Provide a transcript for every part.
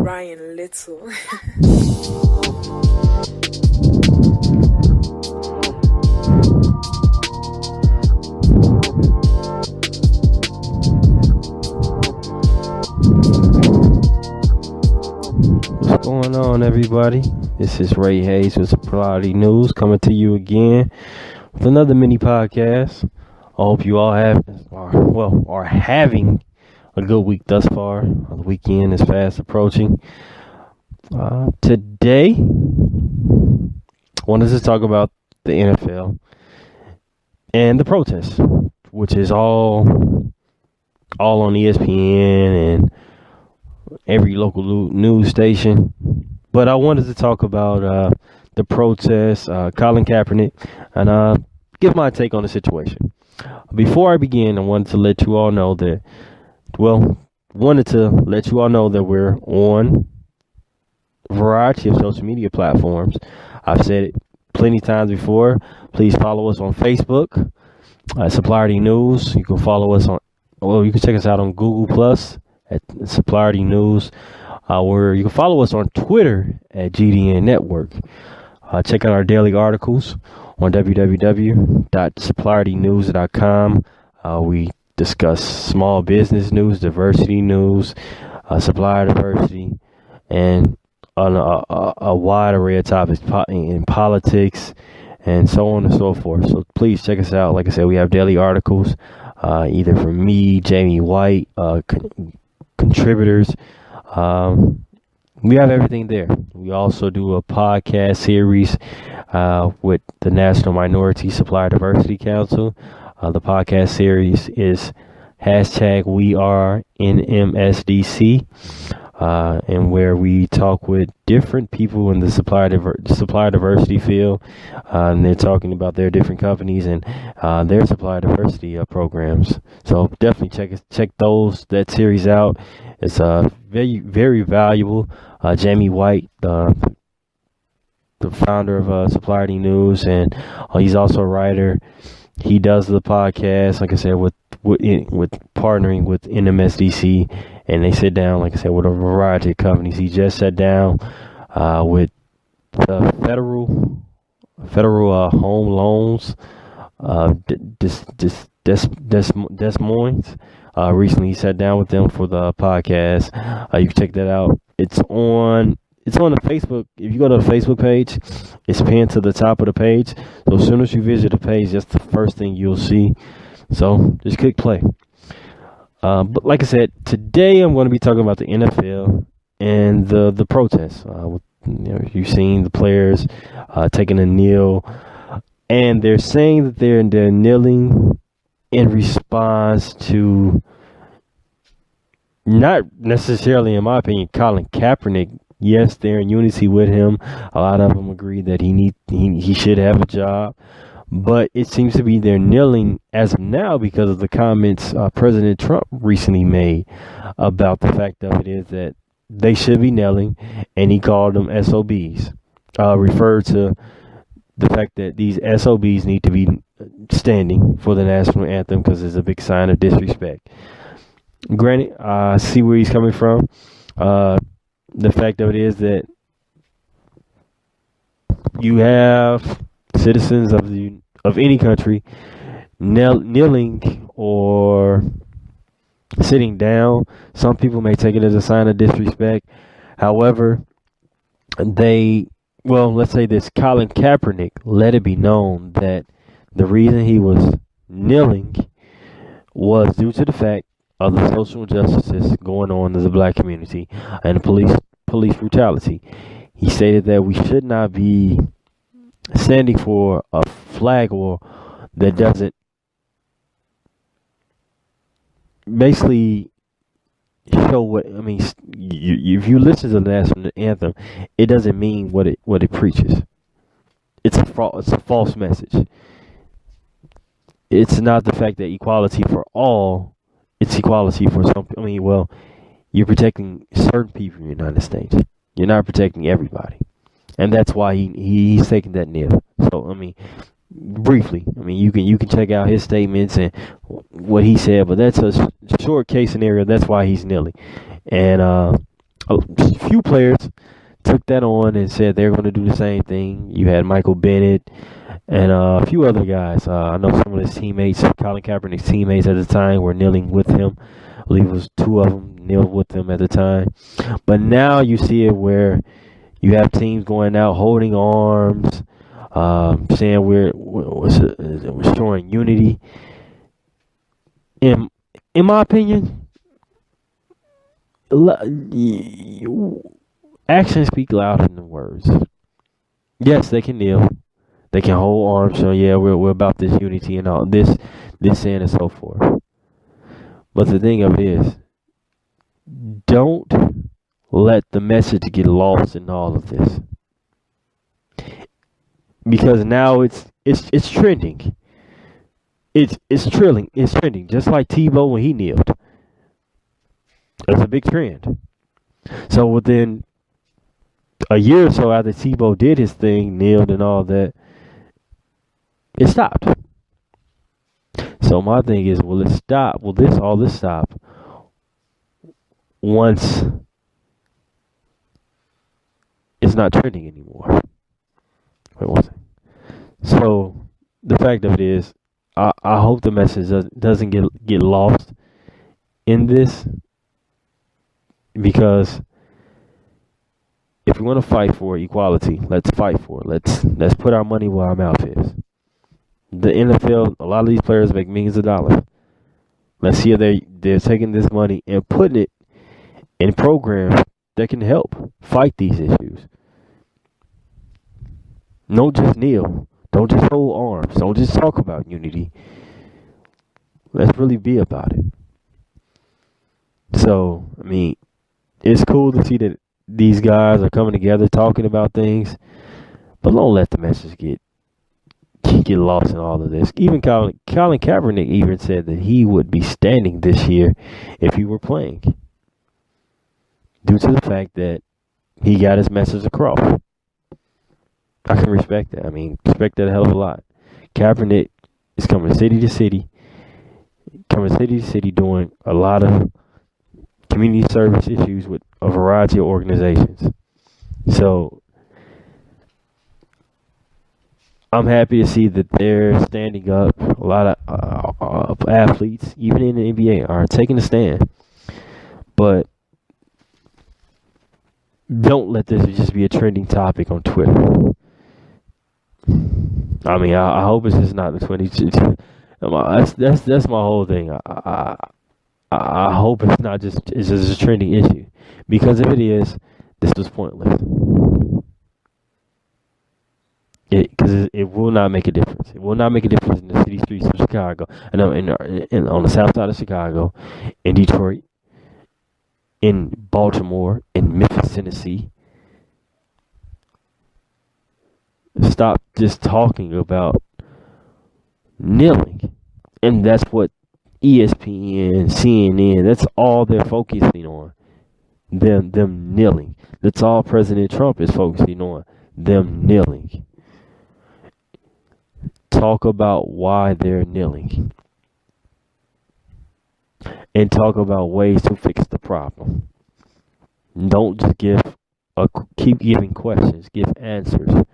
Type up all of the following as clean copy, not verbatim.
Ryan Little. What's going on, everybody? This is Ray Hayes with Supply News coming to you again with another mini podcast. I hope you all are having a good week thus far. The weekend is fast approaching. Today, I wanted to talk about the NFL and the protests, which is all on ESPN and every local news station. But I wanted to talk about the protests, Colin Kaepernick, and give my take on the situation. Before I begin, I wanted to let you all know that, we're on a variety of social media platforms. I've said it plenty times before. Please follow us on Facebook, Supply News. You can follow us you can check us out on Google Plus at Supply News. You can follow us on Twitter at GDN Network. Check out our daily articles on www.supplynews.com. We discuss small business news, diversity news, supplier diversity, and on a wide array of topics in politics and so on and so forth. So please check us out. Like I said, we have daily articles, either from me, Jamie White, contributors. We have everything there. We also do a podcast series with the National Minority Supplier Diversity Council. The podcast series is #WeAreNMSDC, and where we talk with different people in the supplier diversity field, and they're talking about their different companies and their supplier diversity programs. So definitely check that series out. It's very, very valuable. Jamie White, the founder of Supply News, and he's also a writer. He does the podcast, like I said, with partnering with NMSDC, and they sit down, like I said, with a variety of companies. He just sat down with the federal home loans, Des Moines. Recently, he sat down with them for the podcast. You can check that out. It's on the Facebook. If you go to the Facebook page, it's pinned to the top of the page. So as soon as you visit the page, that's the first thing you'll see. So just click play. But like I said, today I'm going to be talking about the NFL and the protests. You've seen the players taking a kneel, and they're saying that they're kneeling in response to, not necessarily, in my opinion, Colin Kaepernick. Yes, they're in unity with him. A lot of them agree that he should have a job. But it seems to be they're kneeling as of now because of the comments President Trump recently made about the fact of it is that they should be kneeling, and he called them SOBs. Referred to the fact that these SOBs need to be standing for the national anthem because it's a big sign of disrespect. Granted, I see where he's coming from. The fact of it is that you have citizens of any country kneeling or sitting down. Some people may take it as a sign of disrespect. However, let's say this, Colin Kaepernick let it be known that the reason he was kneeling was due to the fact of the social injustices going on in the black community and the police brutality. He stated that we should not be standing for a flag or that doesn't basically show what I mean. If you listen to the national anthem, it doesn't mean what it preaches. It's a false message. It's not the fact that equality for all. It's equality for some. You're protecting certain people in the United States. You're not protecting everybody, and that's why he's taking that kneel. So briefly, you can check out his statements and what he said, but that's a short case scenario. That's why he's kneeling, and a few players took that on and said they're going to do the same thing. You had Michael Bennett and a few other guys. I know some of his teammates, Colin Kaepernick's teammates at the time, were kneeling with him. I believe it was 2 of them kneeled with him at the time. But now you see it where you have teams going out holding arms, saying we're showing unity. In my opinion, actions speak louder than words. Yes, they can kneel. They can hold arms, so yeah, we're about this unity and all this and so forth. But the thing of it is, don't let the message get lost in all of this, because now it's trending. It's trending, just like Tebow when he kneeled. That's a big trend. So within a year or so after Tebow did his thing, kneeled and all that, it stopped. So my thing is, will it stop? Will all this stop once it's not trending anymore? Wait one second. So the fact of it is, I hope the message doesn't get lost in this, because if we want to fight for equality, let's fight for it. Let's put our money where our mouth is. The NFL, a lot of these players make millions of dollars. Let's see if they're taking this money and putting it in programs that can help fight these issues. Don't just kneel. Don't just hold arms. Don't just talk about unity. Let's really be about it. So, I mean, it's cool to see that these guys are coming together, talking about things, but don't let the message get lost in all of this. Even Colin Kaepernick even said that he would be standing this year if he were playing, due to the fact that he got his message across. I can respect that. I mean, respect that a hell of a lot. Kaepernick is coming city to city, doing a lot of community service issues with a variety of organizations. So I'm happy to see that they're standing up. A lot of athletes, even in the NBA, are taking a stand. But don't let this just be a trending topic on Twitter. I mean, I hope it's just not the 22. That's my whole thing. I hope it's not just a trending issue, because if it is, this was pointless. Because it will not make a difference. It will not make a difference in the city streets of Chicago, and on the south side of Chicago, in Detroit, in Baltimore, in Memphis, Tennessee. Stop just talking about kneeling, and that's what ESPN, CNN, that's all they're focusing on. Them kneeling. That's all President Trump is focusing on. Them kneeling. Talk about why they're kneeling, and talk about ways to fix the problem. Don't just keep giving questions. Give answers.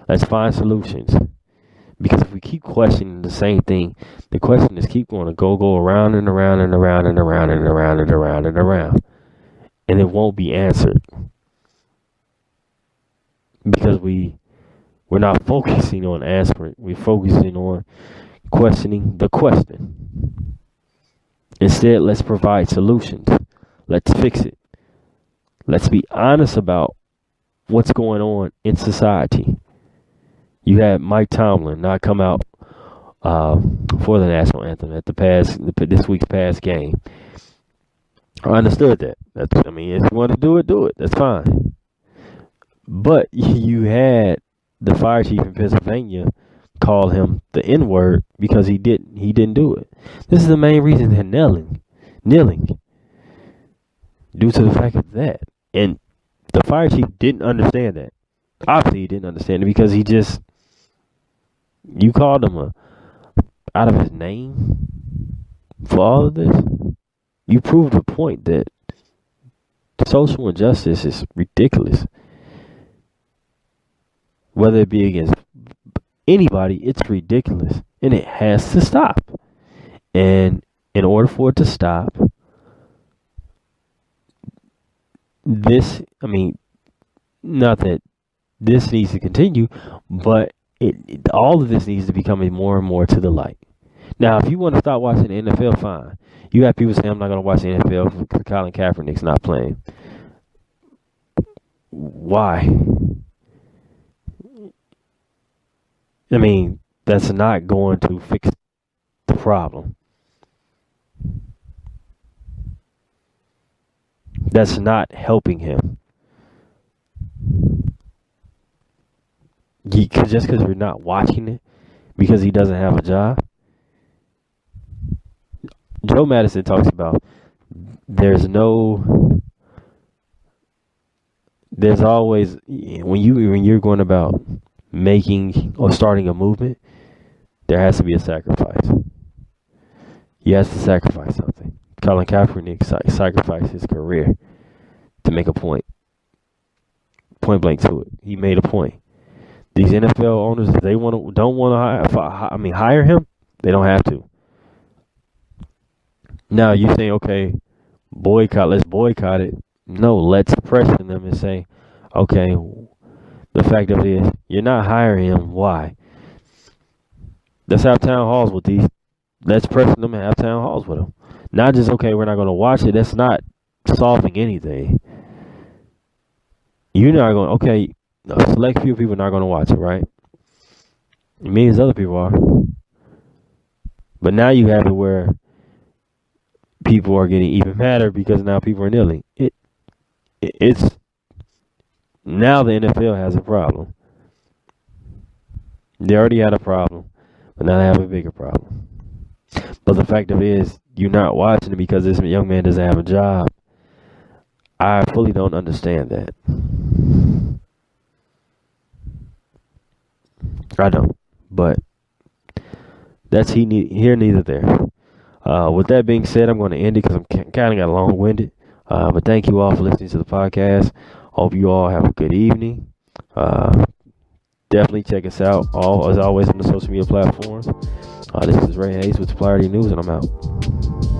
Let's find solutions. Because if we keep questioning the same thing, the question is keep going to go around and around and around and around and around and around and around, and it won't be answered, because we're not focusing on answering. We're focusing on questioning the question. Instead, let's provide solutions. Let's fix it. Let's be honest about what's going on in society. You had Mike Tomlin not come out for the national anthem at this week's past game. I understood that. If you want to do it, That's fine. But you had the fire chief in Pennsylvania call him the N-word because he didn't do it. This is the main reason they're kneeling, due to the fact of that. And the fire chief didn't understand that. Obviously, he didn't understand it, because you called him out of his name for all of this. You proved a point that social injustice is ridiculous. Whether it be against anybody, it's ridiculous. And it has to stop. And in order for it to stop, not that this needs to continue, but all of this needs to be coming more and more to the light. Now, if you want to start watching the NFL, fine. You have people saying, I'm not going to watch the NFL because Colin Kaepernick's not playing. Why? I mean, that's not going to fix the problem. That's not helping him. Just because you're not watching it, because he doesn't have a job. Joe Madison talks about there's always, when you're going about making or starting a movement, there has to be a sacrifice. He has to sacrifice something. Colin Kaepernick sacrificed his career to make a point. Point blank to it. He made a point. These NFL owners, if they don't want to hire him, they don't have to. Now you say, okay, let's boycott it. No, let's pressure them and say, okay, the fact of it is, you're not hiring him. Why? Let's have town halls with these. Let's pressure them and have town halls with them. Not just, okay, we're not going to watch it. That's not solving anything. You're not going, okay, a select few people are not going to watch it, right? Millions of other people are. But now you have it where people are getting even madder because now people are kneeling. It's now the NFL has a problem. They already had a problem, but now they have a bigger problem. But the fact of it is, you're not watching it because this young man doesn't have a job. I fully don't understand that. I don't, but that's here, neither there. With that being said, I'm going to end it because I'm kind of got long-winded. But thank you all for listening to the podcast. Hope you all have a good evening. Definitely check us out, as always, on the social media platforms. This is Ray Hayes with Supplier News, and I'm out.